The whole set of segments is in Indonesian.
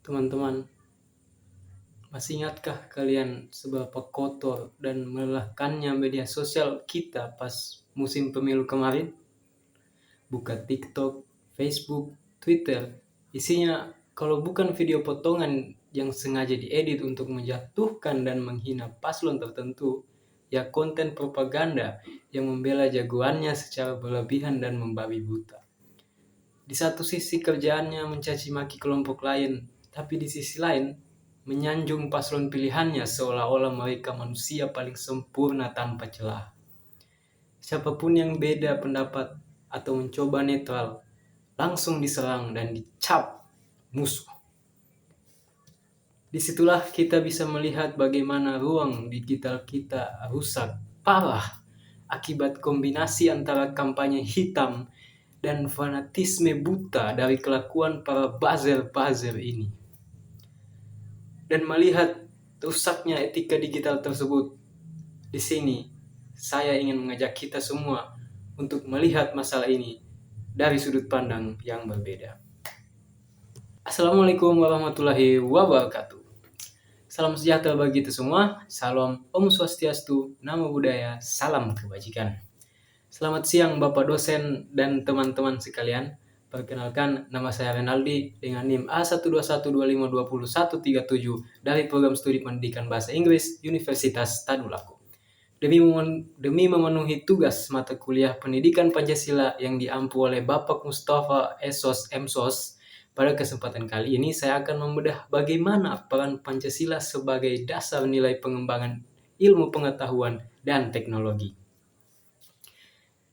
Teman-teman, masih ingatkah kalian seberapa kotor dan melelahkannya media sosial kita pas musim pemilu kemarin? Buka TikTok, Facebook, Twitter, isinya kalau bukan video potongan yang sengaja diedit untuk menjatuhkan dan menghina paslon tertentu, ya konten propaganda yang membela jagoannya secara berlebihan dan membabi buta. Di satu sisi kerjaannya mencaci maki kelompok lain, tapi di sisi lain menyanjung paslon pilihannya seolah-olah mereka manusia paling sempurna tanpa celah. Siapapun yang beda pendapat atau mencoba netral, langsung diserang dan dicap musuh. Disitulah kita bisa melihat bagaimana ruang digital kita rusak parah akibat kombinasi antara kampanye hitam dan fanatisme buta dari kelakuan para buzzer-buzzer ini. Dan melihat rusaknya etika digital tersebut, di sini saya ingin mengajak kita semua untuk melihat masalah ini dari sudut pandang yang berbeda. Assalamualaikum warahmatullahi wabarakatuh. Salam sejahtera bagi kita semua. Salam Om Swastiastu, Namo Buddhaya, salam kebajikan. Selamat siang Bapak dosen dan teman-teman sekalian. Perkenalkan, nama saya Renaldi dengan NIM A12125202137 dari Program Studi Pendidikan Bahasa Inggris Universitas Tadulako. Demi memenuhi tugas mata kuliah Pendidikan Pancasila yang diampu oleh Bapak Mustafa Esos Emsos, pada kesempatan kali ini saya akan membedah bagaimana peran Pancasila sebagai dasar nilai pengembangan ilmu pengetahuan dan teknologi,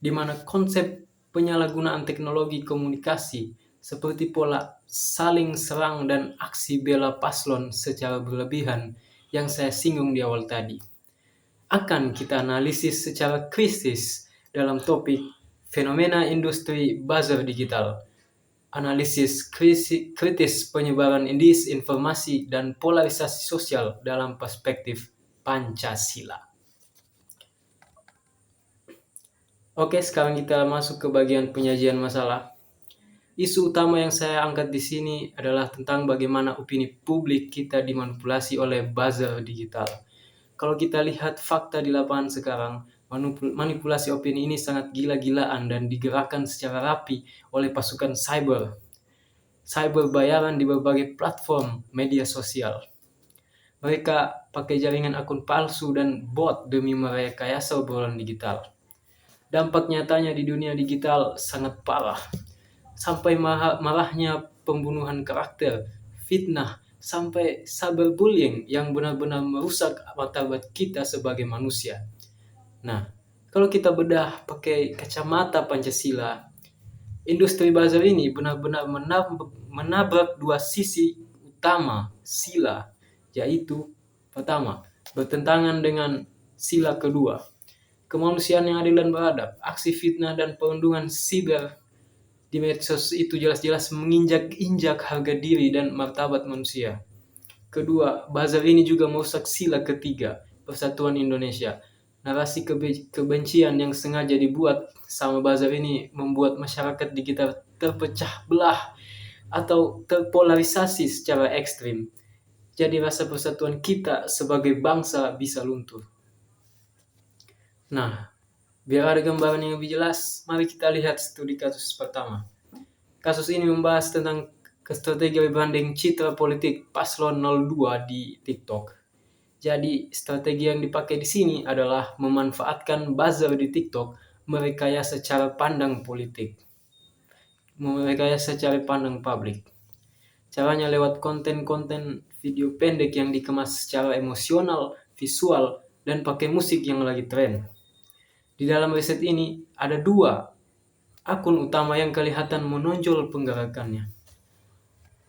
di mana konsep penyalahgunaan teknologi komunikasi seperti pola saling serang dan aksi bela paslon secara berlebihan yang saya singgung di awal tadi akan kita analisis secara kritis dalam topik fenomena industri buzzer digital, analisis kritis penyebaran disinformasi dan polarisasi sosial dalam perspektif Pancasila. Oke, sekarang kita masuk ke bagian penyajian masalah. Isu utama yang saya angkat di sini adalah tentang bagaimana opini publik kita dimanipulasi oleh buzzer digital. Kalau kita lihat fakta di lapangan sekarang, manipulasi opini ini sangat gila-gilaan dan digerakkan secara rapi oleh pasukan cyber bayaran di berbagai platform media sosial. Mereka pakai jaringan akun palsu dan bot demi merekayasa obrolan digital. Dampak nyatanya di dunia digital sangat parah, sampai marahnya pembunuhan karakter, fitnah, sampai cyberbullying yang benar-benar merusak martabat kita sebagai manusia. Nah, kalau kita bedah pakai kacamata Pancasila, industri buzzer ini benar-benar menabrak dua sisi utama sila, yaitu pertama, bertentangan dengan sila kedua, kemanusiaan yang adil dan beradab. Aksi fitnah dan perundungan siber di medsos itu jelas-jelas menginjak-injak harga diri dan martabat manusia. Kedua, buzzer ini juga merusak sila ketiga, persatuan Indonesia. Narasi kebencian yang sengaja dibuat sama buzzer ini membuat masyarakat digital terpecah belah atau terpolarisasi secara ekstrim. Jadi rasa persatuan kita sebagai bangsa bisa luntur. Nah, biar ada gambaran yang lebih jelas, mari kita lihat studi kasus pertama. Kasus ini membahas tentang strategi rebranding citra politik paslon 02 di TikTok. Jadi, strategi yang dipakai di sini adalah memanfaatkan buzzer di TikTok merekayasa cara pandang politik, merekayasa cara pandang publik. Caranya lewat konten-konten video pendek yang dikemas secara emosional, visual, dan pakai musik yang lagi tren. Di dalam riset ini ada dua akun utama yang kelihatan menonjol penggerakannya.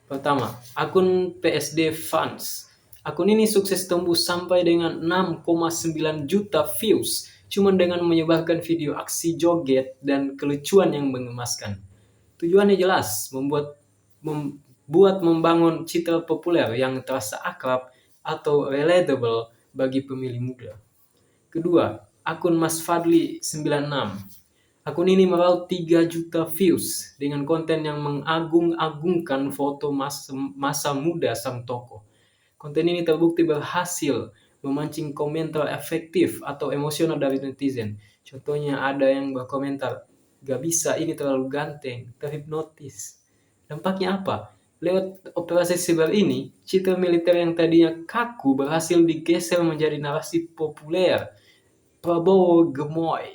Pertama, akun PSD Fans. Akun ini sukses tembus sampai dengan 6,9 juta views cuma dengan menyebarkan video aksi joget dan kelucuan yang mengemaskan. Tujuannya jelas, membangun citra populer yang terasa akrab atau relatable bagi pemilih muda. Kedua, akun Mas Fadli 96. Akun ini meraup 3 juta views dengan konten yang mengagung-agungkan foto masa muda sang tokoh. Konten ini terbukti berhasil memancing komentar efektif atau emosional dari netizen. Contohnya ada yang berkomentar, "Gak bisa, ini terlalu ganteng, terhipnotis." Dampaknya apa? Lewat operasi siber ini, citra militer yang tadinya kaku berhasil digeser menjadi narasi populer. Prabowo gemoy.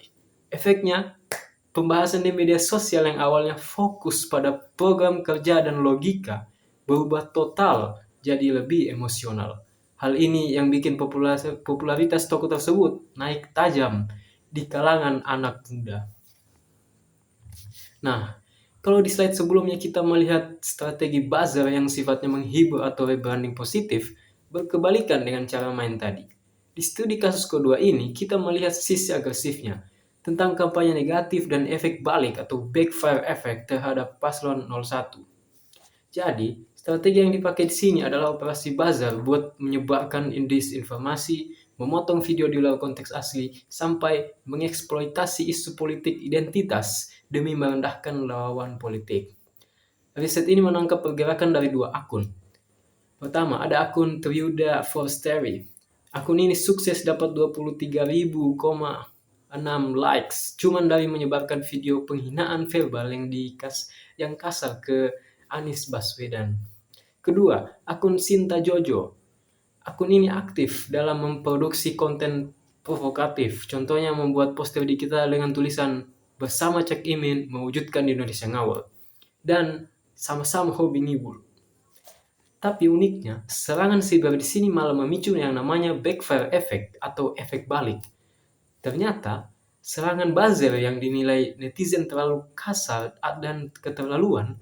Efeknya, pembahasan di media sosial yang awalnya fokus pada program kerja dan logika berubah total jadi lebih emosional. Hal ini yang bikin popularitas tokoh tersebut naik tajam di kalangan anak muda. Nah, kalau di slide sebelumnya kita melihat strategi buzzer yang sifatnya menghibur atau rebranding positif, berkebalikan dengan cara main tadi. Di studi kasus kedua ini, kita melihat sisi agresifnya, tentang kampanye negatif dan efek balik atau backfire effect terhadap paslon 01. Jadi, strategi yang dipakai di sini adalah operasi buzzer buat menyebarkan disinformasi, memotong video di luar konteks asli, sampai mengeksploitasi isu politik identitas demi merendahkan lawan politik. Riset ini menangkap pergerakan dari 2 akun. Pertama, ada akun Triuda Forstery. Akun ini sukses dapat 23.000,6 likes cuman dari menyebarkan video penghinaan verbal yang kasar ke Anies Baswedan. Kedua, akun Sinta Jojo. Akun ini aktif dalam memproduksi konten provokatif. Contohnya membuat poster digital dengan tulisan "Bersama Cak Imin mewujudkan Indonesia ngawur" dan "Sama-sama hobi ngibul". Tapi uniknya, serangan siber di sini malah memicu yang namanya backfire effect atau efek balik. Ternyata, serangan buzzer yang dinilai netizen terlalu kasar dan keterlaluan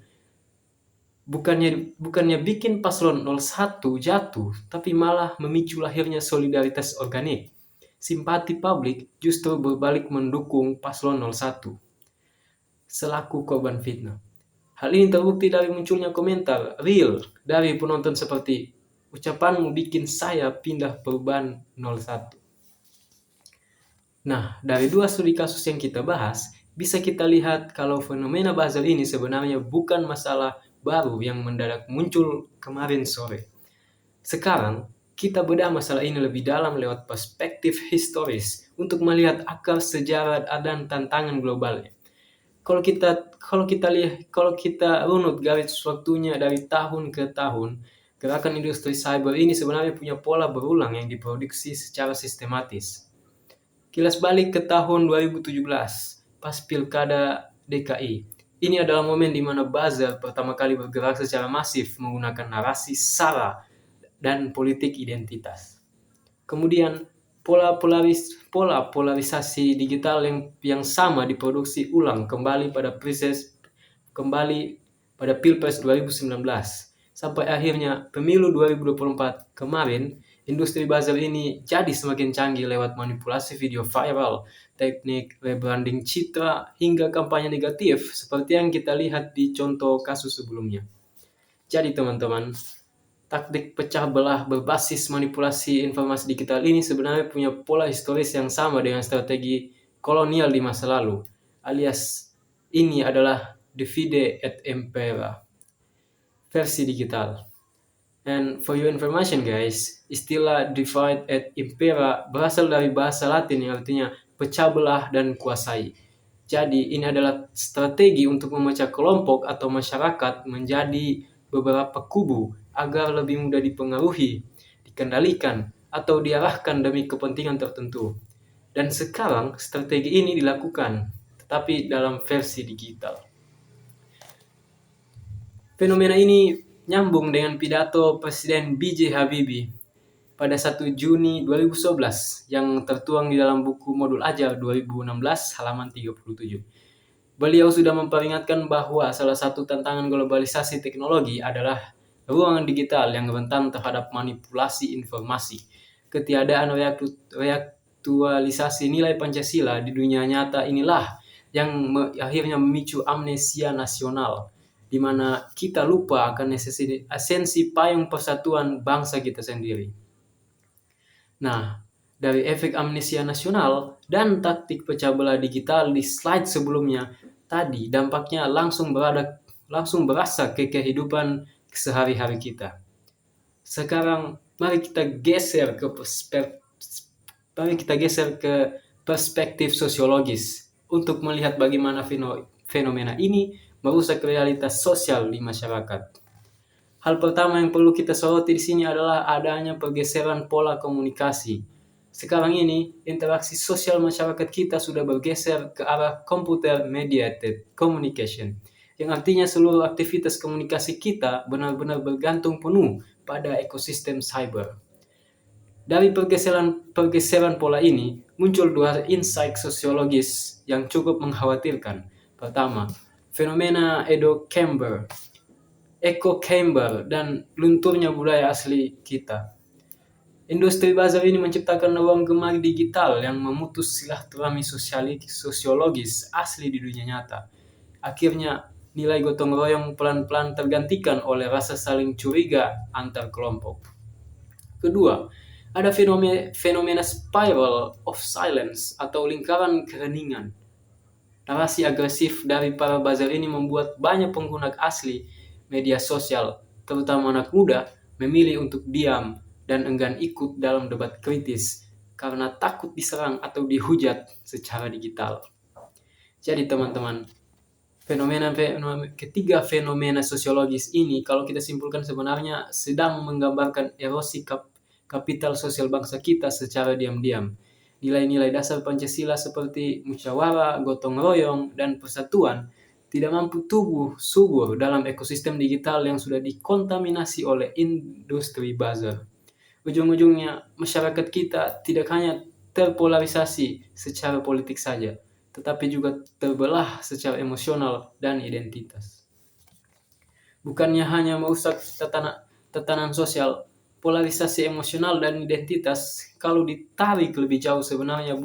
bukannya bikin paslon 01 jatuh, tapi malah memicu lahirnya solidaritas organik. Simpati publik justru berbalik mendukung paslon 01 selaku korban fitnah. Hal ini terbukti dari munculnya komentar real dari penonton seperti, "Ucapanmu bikin saya pindah perubahan 01". Nah, dari 2 studi kasus yang kita bahas, bisa kita lihat kalau fenomena buzzer ini sebenarnya bukan masalah baru yang mendadak muncul kemarin sore. Sekarang, kita bedah masalah ini lebih dalam lewat perspektif historis untuk melihat akar sejarah dan tantangan globalnya. Kalau kita runut garis waktunya dari tahun ke tahun, gerakan industri cyber ini sebenarnya punya pola berulang yang diproduksi secara sistematis. Kilas balik ke tahun 2017, pas Pilkada DKI. Ini adalah momen di mana buzzer pertama kali bergerak secara masif menggunakan narasi SARA dan politik identitas. Kemudian pola polarisasi digital yang sama diproduksi ulang kembali pada Pilpres 2019 sampai akhirnya pemilu 2024 kemarin. Industri buzzer ini jadi semakin canggih lewat manipulasi video viral, teknik rebranding citra, hingga kampanye negatif seperti yang kita lihat di contoh kasus sebelumnya. Jadi teman-teman, taktik pecah belah berbasis manipulasi informasi digital ini sebenarnya punya pola historis yang sama dengan strategi kolonial di masa lalu, alias ini adalah divide et impera versi digital. And for your information guys, istilah divide et impera berasal dari bahasa Latin yang artinya pecah belah dan kuasai. Jadi ini adalah strategi untuk memecah kelompok atau masyarakat menjadi beberapa kubu agar lebih mudah dipengaruhi, dikendalikan, atau diarahkan demi kepentingan tertentu. Dan sekarang strategi ini dilakukan, tetapi dalam versi digital. Fenomena ini nyambung dengan pidato Presiden B.J. Habibie pada 1 Juni 2011 yang tertuang di dalam buku Modul Ajar 2016 halaman 37. Beliau sudah memperingatkan bahwa salah satu tantangan globalisasi teknologi adalah ruangan digital yang rentan terhadap manipulasi informasi. Ketiadaan reaktualisasi nilai Pancasila di dunia nyata inilah yang akhirnya memicu amnesia nasional, di mana kita lupa akan esensi payung persatuan bangsa kita sendiri. Nah, Dari efek amnesia nasional dan taktik pecah belah digital di slide sebelumnya tadi dampaknya langsung berasa ke kehidupan sehari-hari kita. Sekarang mari kita geser ke perspektif sosiologis untuk melihat bagaimana fenomena ini merusak realitas sosial di masyarakat. Hal pertama yang perlu kita soroti di sini adalah adanya pergeseran pola komunikasi. Sekarang ini, interaksi sosial masyarakat kita sudah bergeser ke arah computer mediated communication, yang artinya seluruh aktivitas komunikasi kita benar-benar bergantung penuh pada ekosistem cyber. Dari pergeseran pola ini, muncul dua insight sosiologis yang cukup mengkhawatirkan. Pertama, fenomena echo chamber, dan lunturnya budaya asli kita. Industri buzzer ini menciptakan ruang gemar digital yang memutus silaturahmi sosiologis asli di dunia nyata. Akhirnya, nilai gotong royong pelan-pelan tergantikan oleh rasa saling curiga antar kelompok. Kedua, ada fenomena spiral of silence atau lingkaran keheningan. Narasi agresif dari para buzzer ini membuat banyak pengguna asli media sosial, terutama anak muda, memilih untuk diam dan enggan ikut dalam debat kritis karena takut diserang atau dihujat secara digital. Jadi teman-teman, ketiga fenomena sosiologis ini kalau kita simpulkan sebenarnya sedang menggambarkan erosi kapital sosial bangsa kita secara diam-diam. Nilai-nilai dasar Pancasila seperti musyawarah, gotong royong, dan persatuan tidak mampu subur dalam ekosistem digital yang sudah dikontaminasi oleh industri buzzer. Ujung-ujungnya, masyarakat kita tidak hanya terpolarisasi secara politik saja, tetapi juga terbelah secara emosional dan identitas. Bukannya hanya merusak tatanan sosial, polarisasi emosional dan identitas kalau ditarik lebih jauh sebenarnya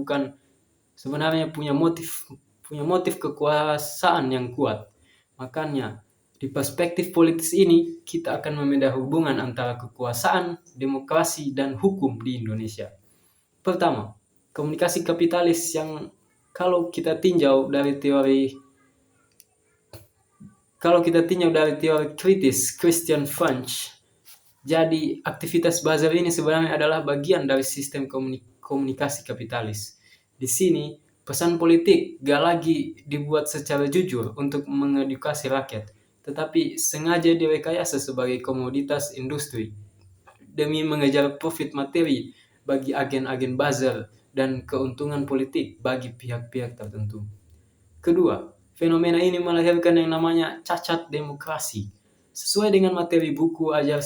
punya motif kekuasaan yang kuat. Makanya di perspektif politis ini kita akan membedah hubungan antara kekuasaan, demokrasi, dan hukum di Indonesia. Pertama, komunikasi kapitalis yang kalau kita tinjau dari teori kritis Christian Funch, jadi aktivitas buzzer ini sebenarnya adalah bagian dari sistem komunikasi kapitalis. Di sini, pesan politik gak lagi dibuat secara jujur untuk mengedukasi rakyat, tetapi sengaja direkayasa sebagai komoditas industri demi mengejar profit materi bagi agen-agen buzzer dan keuntungan politik bagi pihak-pihak tertentu. Kedua, fenomena ini melahirkan yang namanya cacat demokrasi. Sesuai dengan materi buku ajar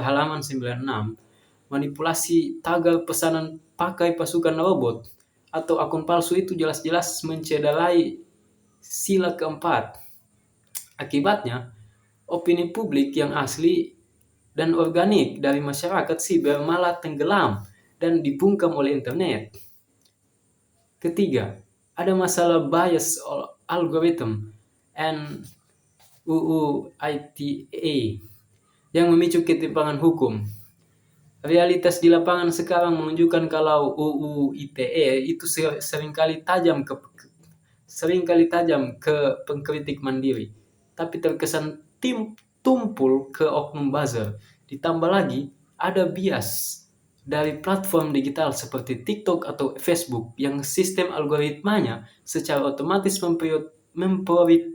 halaman 96, manipulasi tagar pesanan pakai pasukan robot atau akun palsu itu jelas-jelas mencederai sila keempat. Akibatnya, opini publik yang asli dan organik dari masyarakat siber malah tenggelam dan dibungkam oleh internet. Ketiga, ada masalah bias algorithm and UU ITE yang memicu ketimpangan hukum. Realitas di lapangan sekarang menunjukkan kalau UU ITE itu seringkali tajam ke pengkritik mandiri, tapi terkesan tumpul ke oknum buzzer. Ditambah lagi ada bias dari platform digital seperti TikTok atau Facebook yang sistem algoritmanya secara otomatis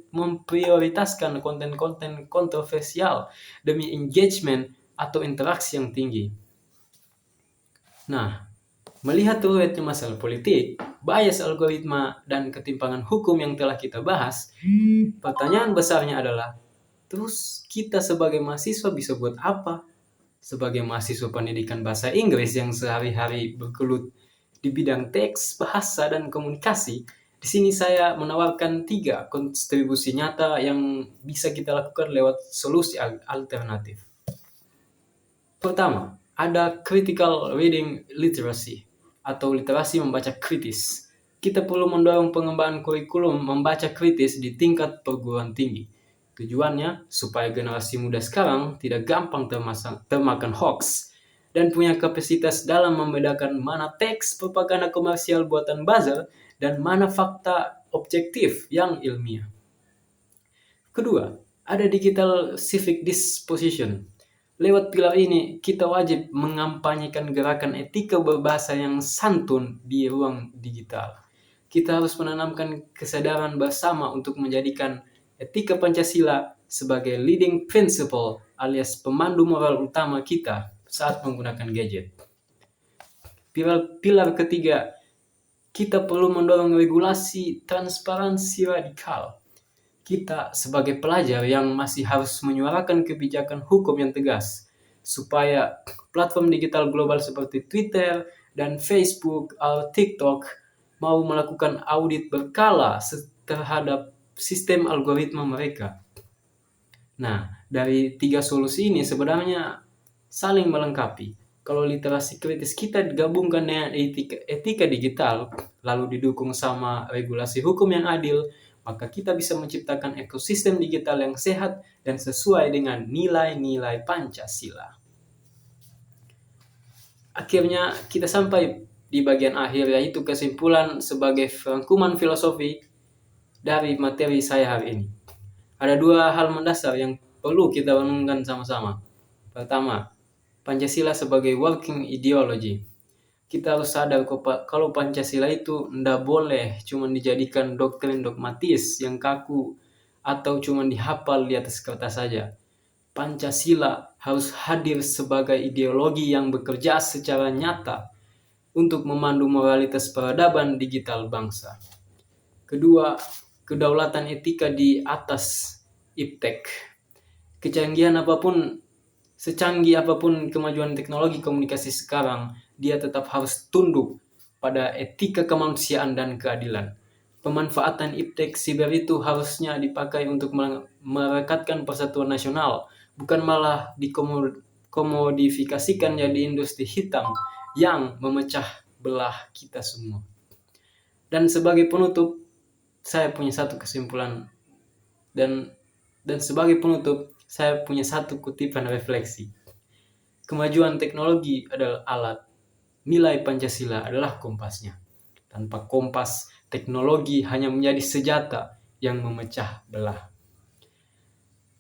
memprioritaskan konten-konten kontroversial demi engagement atau interaksi yang tinggi. Nah, melihat ruwetnya masalah politik, bias algoritma, dan ketimpangan hukum yang telah kita bahas, pertanyaan besarnya adalah, terus kita sebagai mahasiswa bisa buat apa? Sebagai mahasiswa pendidikan bahasa Inggris yang sehari-hari bergelut di bidang teks, bahasa, dan komunikasi, di sini saya menawarkan 3 kontribusi nyata yang bisa kita lakukan lewat solusi alternatif. Pertama, ada critical reading literacy atau literasi membaca kritis. Kita perlu mendorong pengembangan kurikulum membaca kritis di tingkat perguruan tinggi. Tujuannya supaya generasi muda sekarang tidak gampang termakan hoax dan punya kapasitas dalam membedakan mana teks propaganda komersial buatan buzzer dan mana fakta objektif yang ilmiah. Kedua, ada digital civic disposition. Lewat pilar ini, kita wajib mengampanyekan gerakan etika berbahasa yang santun di ruang digital. Kita harus menanamkan kesadaran bersama untuk menjadikan etika Pancasila sebagai leading principle alias pemandu moral utama kita saat menggunakan gadget. Pilar ketiga, kita perlu mendorong regulasi transparansi radikal. Kita sebagai pelajar yang masih harus menyuarakan kebijakan hukum yang tegas, supaya platform digital global seperti Twitter dan Facebook atau TikTok mau melakukan audit berkala terhadap sistem algoritma mereka. Nah, dari 3 solusi ini sebenarnya saling melengkapi. Kalau literasi kritis kita digabungkan dengan etika digital, lalu didukung sama regulasi hukum yang adil, maka kita bisa menciptakan ekosistem digital yang sehat dan sesuai dengan nilai-nilai Pancasila. Akhirnya kita sampai di bagian akhir, yaitu kesimpulan sebagai rangkuman filosofi dari materi saya hari ini. Ada 2 hal mendasar yang perlu kita renungkan sama-sama. Pertama, Pancasila sebagai working ideology. Kita harus sadar kalau Pancasila itu tidak boleh cuma dijadikan doktrin dogmatis yang kaku atau cuma dihafal di atas kertas saja. Pancasila harus hadir sebagai ideologi yang bekerja secara nyata untuk memandu moralitas peradaban digital bangsa. Kedua, kedaulatan etika di atas iptek. Secanggih apapun kemajuan teknologi komunikasi sekarang, dia tetap harus tunduk pada etika kemanusiaan dan keadilan. Pemanfaatan iptek siber itu harusnya dipakai untuk merekatkan persatuan nasional, bukan malah dikomodifikasikan jadi industri hitam yang memecah belah kita semua. Dan sebagai penutup, saya punya satu kesimpulan dan sebagai penutup saya punya satu kutipan refleksi. Kemajuan teknologi adalah alat, nilai Pancasila adalah kompasnya. Tanpa kompas, teknologi hanya menjadi senjata yang memecah belah.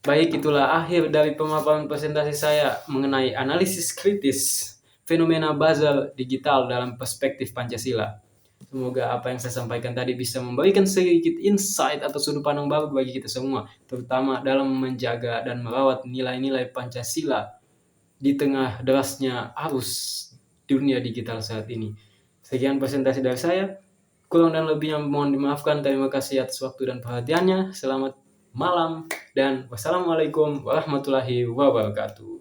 Baik, itulah akhir dari pemaparan presentasi saya mengenai analisis kritis fenomena buzzer digital dalam perspektif Pancasila. Semoga apa yang saya sampaikan tadi bisa memberikan sedikit insight atau sudut pandang baru bagi kita semua, terutama dalam menjaga dan merawat nilai-nilai Pancasila di tengah derasnya arus dunia digital saat ini. Sekian presentasi dari saya. Kurang dan lebihnya mohon dimaafkan. Terima kasih atas waktu dan perhatiannya. Selamat malam dan wassalamualaikum warahmatullahi wabarakatuh.